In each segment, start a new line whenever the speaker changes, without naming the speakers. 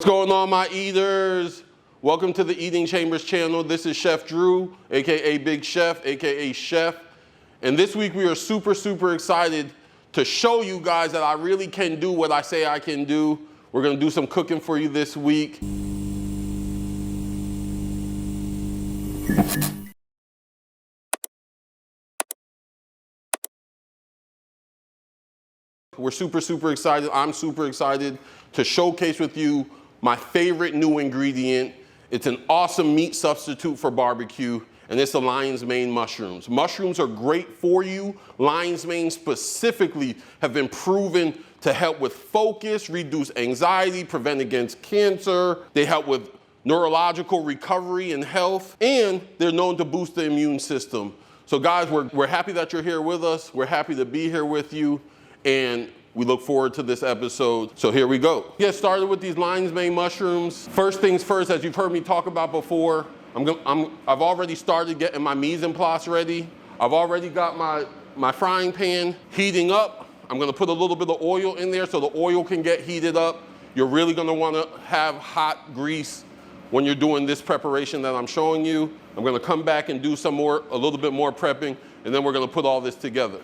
What's going on, my eaters? Welcome to the Eating Chambers channel. This is Chef Drew, aka Big Chef, aka Chef. And this week we are super excited to show you guys that I really can do what I say I can do. We're gonna do some cooking for you this week. We're super excited. I'm super excited to showcase with you my favorite new ingredient. It's an awesome meat substitute for barbecue, and it's the lion's mane mushrooms. Mushrooms are great for you. Lion's mane specifically have been proven to help with focus, reduce anxiety, prevent against cancer. They help with neurological recovery and health, and they're known to boost the immune system. So guys, we're happy that you're here with us. We're happy to be here with you, and we look forward to this episode. So here we go. Get started with these lion's mane mushrooms. First things first, as you've heard me talk about before, I've already started getting my mise en place ready. I've already got my frying pan heating up. I'm gonna put a little bit of oil in there so the oil can get heated up. You're really gonna wanna have hot grease when you're doing this preparation that I'm showing you. I'm gonna come back and do a little bit more prepping, and then we're gonna put all this together.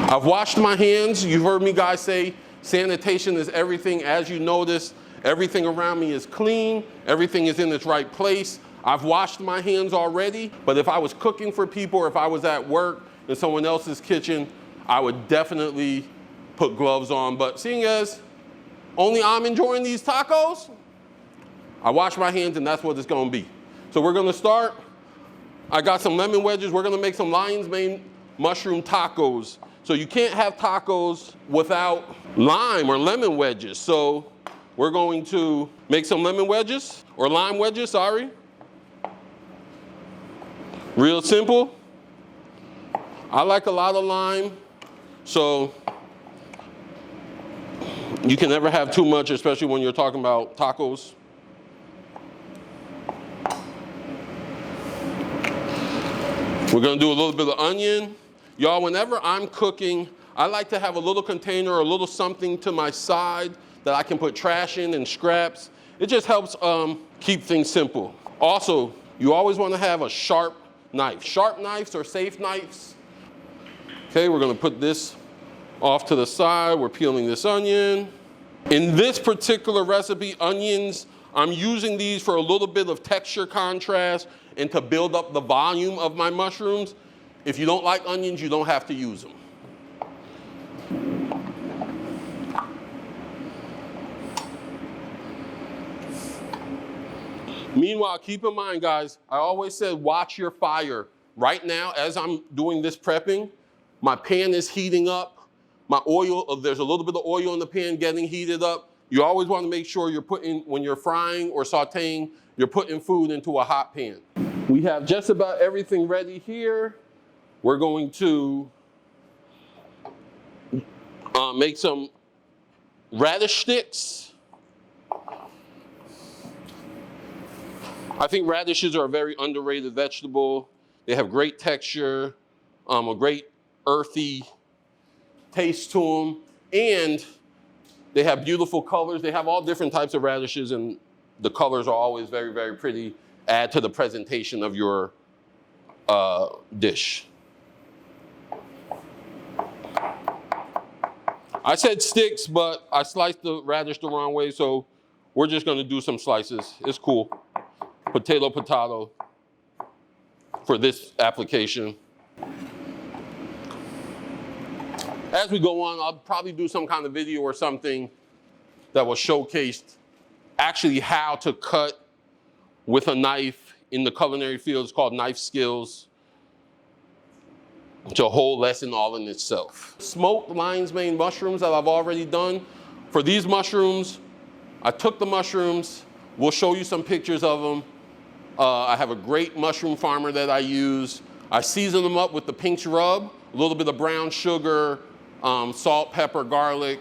I've washed my hands. You've heard me guys say sanitation is everything. As you notice, everything around me is clean. Everything is in its right place. I've washed my hands already, but if I was cooking for people or if I was at work in someone else's kitchen, I would definitely put gloves on. But seeing as only I'm enjoying these tacos, I wash my hands and that's what it's gonna be. So we're gonna start. I got some lemon wedges. We're gonna make some lion's mane mushroom tacos. So you can't have tacos without lime or lemon wedges. So we're going to make some lemon wedges, or lime wedges, sorry. Real simple. I like a lot of lime, so you can never have too much, especially when you're talking about tacos. We're gonna do a little bit of onion. Y'all, whenever I'm cooking, I like to have a little container or a little something to my side that I can put trash in and scraps. It just helps keep things simple. Also, you always want to have a sharp knife. Sharp knives or safe knives. Okay, we're gonna put this off to the side. We're peeling this onion. In this particular recipe, onions, I'm using these for a little bit of texture contrast and to build up the volume of my mushrooms. If you don't like onions, you don't have to use them. Meanwhile, keep in mind, guys, I always said watch your fire. Right now, as I'm doing this prepping, my pan is heating up. My oil, there's a little bit of oil in the pan getting heated up. You always want to make sure when you're frying or sauteing, you're putting food into a hot pan. We have just about everything ready here. We're going to make some radish sticks. I think radishes are a very underrated vegetable. They have great texture, a great earthy taste to them, and they have beautiful colors. They have all different types of radishes, and the colors are always very pretty. Add to the presentation of your dish. I said sticks, but I sliced the radish the wrong way, so we're just gonna do some slices. It's cool. Potato for this application. As we go on, I'll probably do some kind of video or something that will showcase actually how to cut with a knife in the culinary field. It's called knife skills. It's a whole lesson all in itself. Smoked lion's mane mushrooms that I've already done. For these mushrooms, I took the mushrooms. We'll show you some pictures of them. I have a great mushroom farmer that I use. I season them up with the Pink's rub, a little bit of brown sugar, salt, pepper, garlic.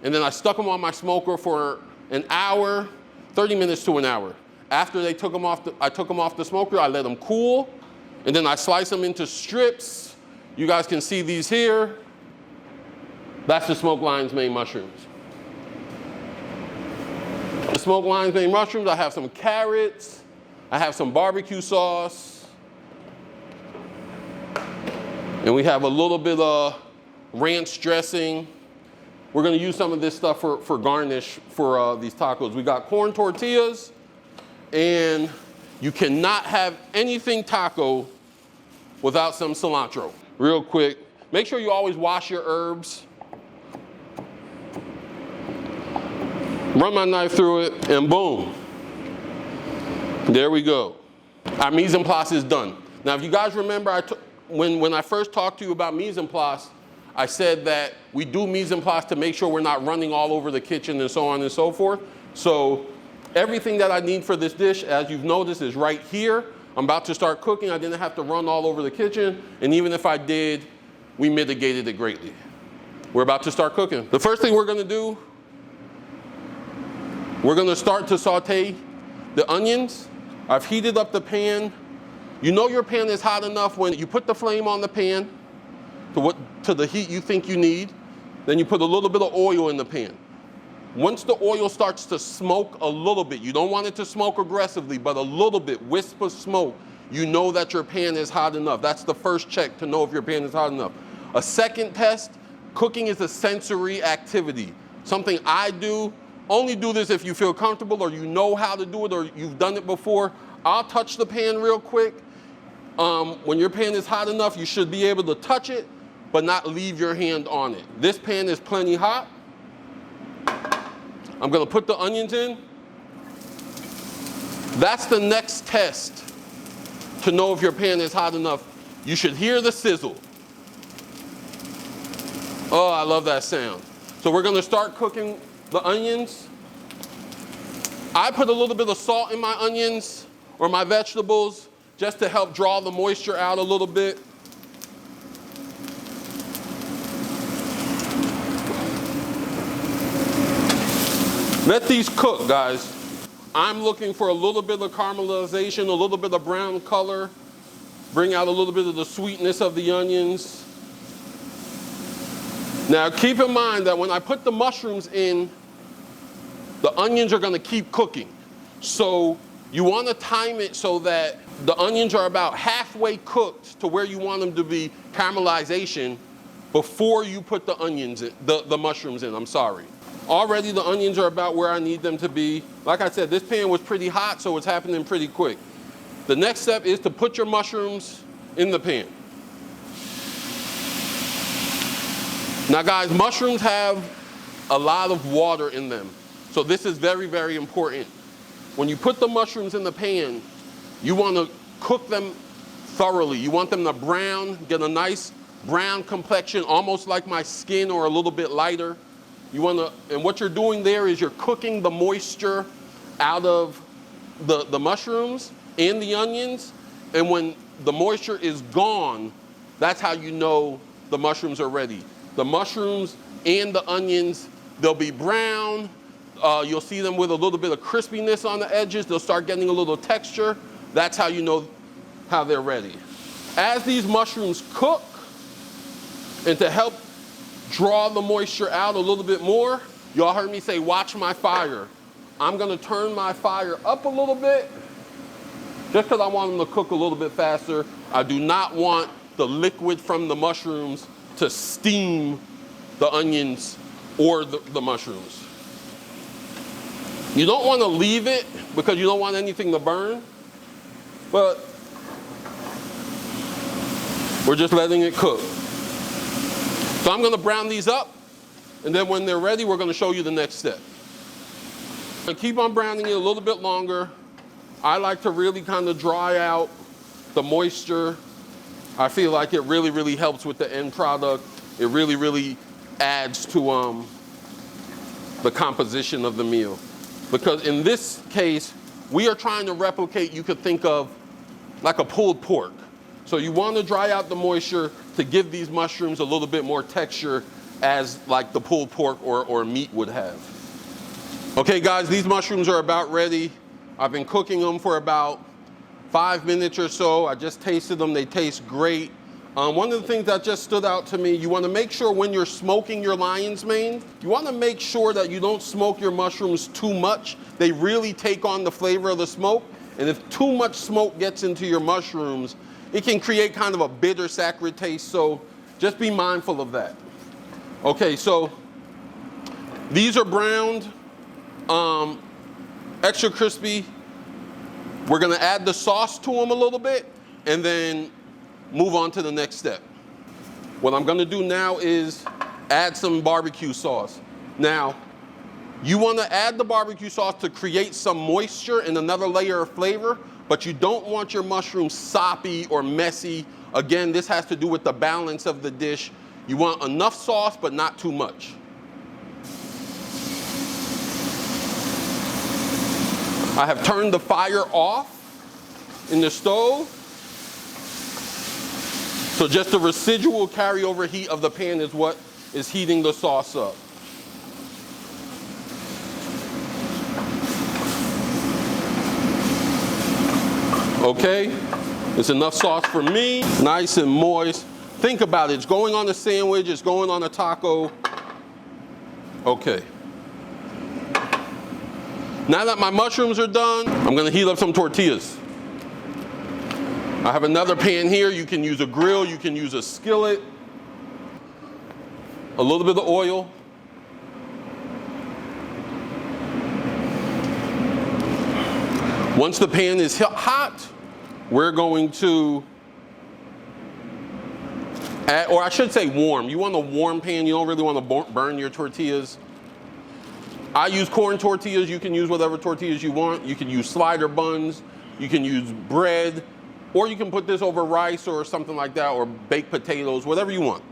And then I stuck them on my smoker for an hour, 30 minutes to an hour. After I took them off the smoker, I let them cool. And then I slice them into strips. You guys can see these here. That's the smoked lion's mane mushrooms. smoked lion's mane mushrooms. I have some carrots. I have some barbecue sauce. And we have a little bit of ranch dressing. We're gonna use some of this stuff for garnish for these tacos. We got corn tortillas, and you cannot have anything taco without some cilantro. Real quick, make sure you always wash your herbs. Run my knife through it, and boom. There we go. Our mise en place is done. Now, if you guys remember, when I first talked to you about mise en place, I said that we do mise en place to make sure we're not running all over the kitchen and so on and so forth. So everything that I need for this dish, as you've noticed, is right here. I'm about to start cooking. I didn't have to run all over the kitchen. And even if I did, we mitigated it greatly. We're about to start cooking. The first thing we're gonna do, we're gonna start to saute the onions. I've heated up the pan. You know your pan is hot enough when you put the flame on the pan to the heat you think you need. Then you put a little bit of oil in the pan. Once the oil starts to smoke a little bit, you don't want it to smoke aggressively, but a little bit, wisp of smoke, you know that your pan is hot enough. That's the first check to know if your pan is hot enough. A second test, cooking is a sensory activity. Something I do, only do this if you feel comfortable or you know how to do it or you've done it before. I'll touch the pan real quick. When your pan is hot enough, you should be able to touch it, but not leave your hand on it. This pan is plenty hot. I'm gonna put the onions in. That's the next test to know if your pan is hot enough. You should hear the sizzle. Oh, I love that sound. So we're gonna start cooking the onions. I put a little bit of salt in my onions or my vegetables just to help draw the moisture out a little bit. Let these cook, guys. I'm looking for a little bit of caramelization, a little bit of brown color, bring out a little bit of the sweetness of the onions. Now keep in mind that when I put the mushrooms in, the onions are gonna keep cooking. So you wanna time it so that the onions are about halfway cooked to where you want them to be, caramelization, before you put the onions in, the mushrooms in, I'm sorry. Already the onions are about where I need them to be. Like I said, this pan was pretty hot, so it's happening pretty quick. The next step is to put your mushrooms in the pan. Now guys, mushrooms have a lot of water in them. So this is very, very important. When you put the mushrooms in the pan, you want to cook them thoroughly. You want them to brown, get a nice brown complexion, almost like my skin or a little bit lighter. You want to, and what you're doing there is you're cooking the moisture out of the mushrooms and the onions. And when the moisture is gone, that's how you know the mushrooms are ready. The mushrooms and the onions, they'll be brown. You'll see them with a little bit of crispiness on the edges. They'll start getting a little texture. That's how you know how they're ready. As these mushrooms cook, and to help draw the moisture out a little bit more, y'all heard me say, watch my fire. I'm gonna turn my fire up a little bit, just because I want them to cook a little bit faster. I do not want the liquid from the mushrooms to steam the onions or the mushrooms. You don't want to leave it because you don't want anything to burn, but we're just letting it cook. So I'm going to brown these up, and then when they're ready, we're going to show you the next step. And keep on browning it a little bit longer. I like to really kind of dry out the moisture. I feel like it really, really helps with the end product. It really, really adds to the composition of the meal. Because in this case, we are trying to replicate, you could think of like a pulled pork. So you want to dry out the moisture to give these mushrooms a little bit more texture as like the pulled pork or meat would have. Okay guys, these mushrooms are about ready. I've been cooking them for about 5 minutes or so. I just tasted them, they taste great. One of the things that just stood out to me, you want to make sure when you're smoking your lion's mane, you want to make sure that you don't smoke your mushrooms too much. They really take on the flavor of the smoke. And if too much smoke gets into your mushrooms, it can create kind of a bitter, acrid taste. So just be mindful of that. Okay, so these are browned, extra crispy. We're gonna add the sauce to them a little bit and then move on to the next step. What I'm gonna do now is add some barbecue sauce. Now, you wanna add the barbecue sauce to create some moisture and another layer of flavor, but you don't want your mushrooms soppy or messy. Again, this has to do with the balance of the dish. You want enough sauce, but not too much. I have turned the fire off in the stove. So just the residual carryover heat of the pan is what is heating the sauce up. Okay, it's enough sauce for me, nice and moist. Think about it, it's going on a sandwich, it's going on a taco. Okay. Now that my mushrooms are done, I'm gonna heat up some tortillas. I have another pan here. You can use a grill, you can use a skillet. A little bit of oil. Once the pan is hot, we're going to add, or I should say warm. You want a warm pan, you don't really want to burn your tortillas. I use corn tortillas, you can use whatever tortillas you want. You can use slider buns, you can use bread, or you can put this over rice or something like that, or baked potatoes, whatever you want.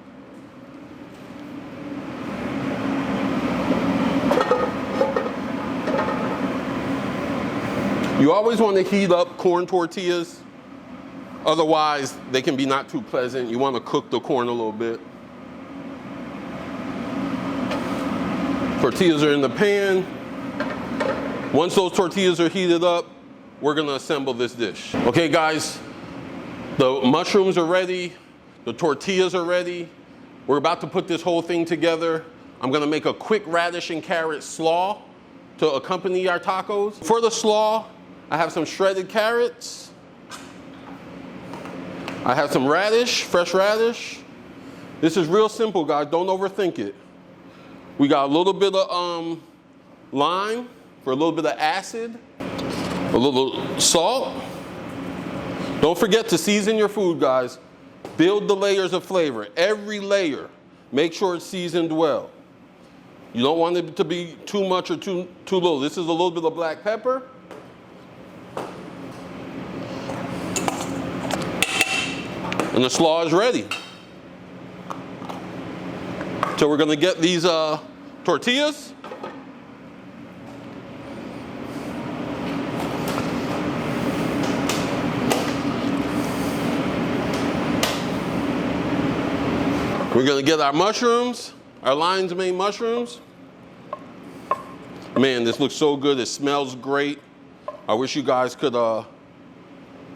You always want to heat up corn tortillas, otherwise they can be not too pleasant. You want to cook the corn a little bit. Tortillas are in the pan. Once those tortillas are heated up, we're gonna assemble this dish. Okay guys, the mushrooms are ready, the tortillas are ready. We're about to put this whole thing together. I'm gonna make a quick radish and carrot slaw to accompany our tacos. For the slaw, I have some shredded carrots. I have some radish, fresh radish. This is real simple, guys, don't overthink it. We got a little bit of lime for a little bit of acid, a little salt. Don't forget to season your food, guys. Build the layers of flavor. Every layer, make sure it's seasoned well. You don't want it to be too much or too little. This is a little bit of black pepper. And the slaw is ready. So we're gonna get these tortillas. We're gonna get our mushrooms, our lion's mane mushrooms. Man, this looks so good, it smells great. I wish you guys could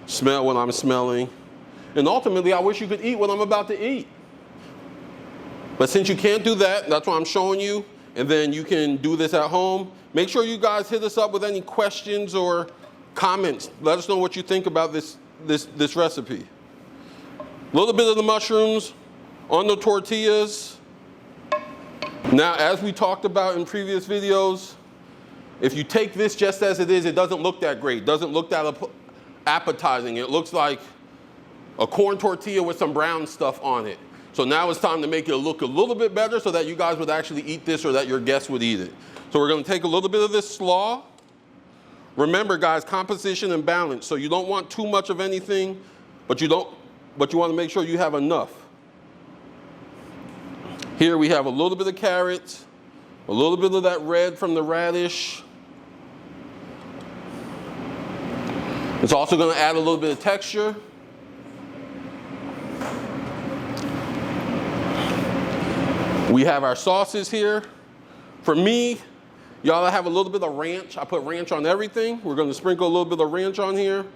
smell what I'm smelling. And ultimately, I wish you could eat what I'm about to eat. But since you can't do that, that's why I'm showing you, and then you can do this at home. Make sure you guys hit us up with any questions or comments. Let us know what you think about this recipe. A little bit of the mushrooms on the tortillas. Now, as we talked about in previous videos, if you take this just as it is, it doesn't look that great. It doesn't look that appetizing. It looks like a corn tortilla with some brown stuff on it. So now it's time to make it look a little bit better so that you guys would actually eat this or that your guests would eat it. So we're gonna take a little bit of this slaw. Remember guys, composition and balance. So you don't want too much of anything, but you wanna make sure you have enough. Here we have a little bit of carrots, a little bit of that red from the radish. It's also gonna add a little bit of texture. We have our sauces here. For me, y'all, I have a little bit of ranch. I put ranch on everything. We're gonna sprinkle a little bit of ranch on here.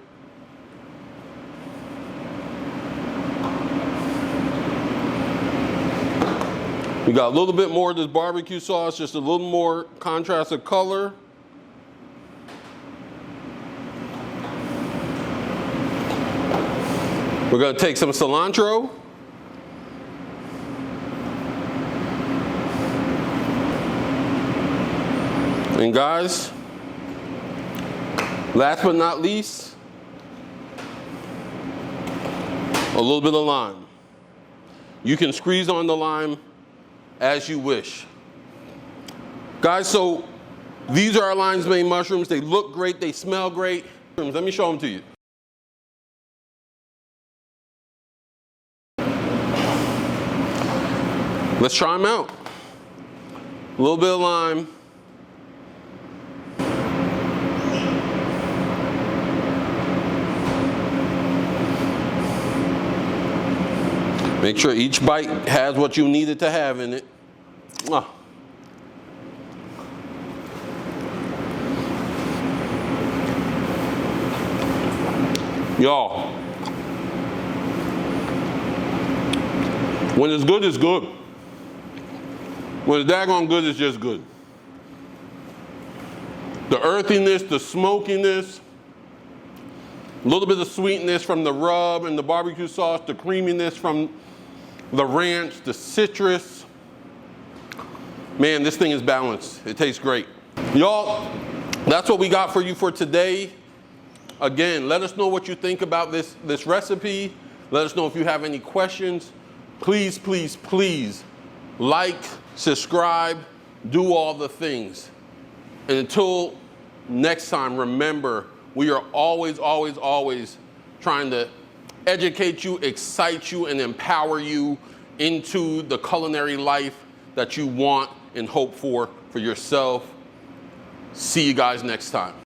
We got a little bit more of this barbecue sauce, just a little more contrast of color. We're gonna take some cilantro. And guys, last but not least, a little bit of lime. You can squeeze on the lime as you wish. Guys, so these are our lion's mane mushrooms. They look great, they smell great. Let me show them to you. Let's try them out. A little bit of lime. Make sure each bite has what you need it to have in it. Mwah. Y'all, when it's good, it's good. When it's daggone good, it's just good. The earthiness, the smokiness, a little bit of sweetness from the rub and the barbecue sauce, the creaminess from the ranch, the citrus. Man, this thing is balanced. It tastes great. Y'all, that's what we got for you for today. Again, let us know what you think about this recipe. Let us know if you have any questions. Please, please, please like, subscribe, do all the things. And until next time, remember, we are always, always, always trying to educate you, excite you, and empower you into the culinary life that you want and hope for yourself. See you guys next time.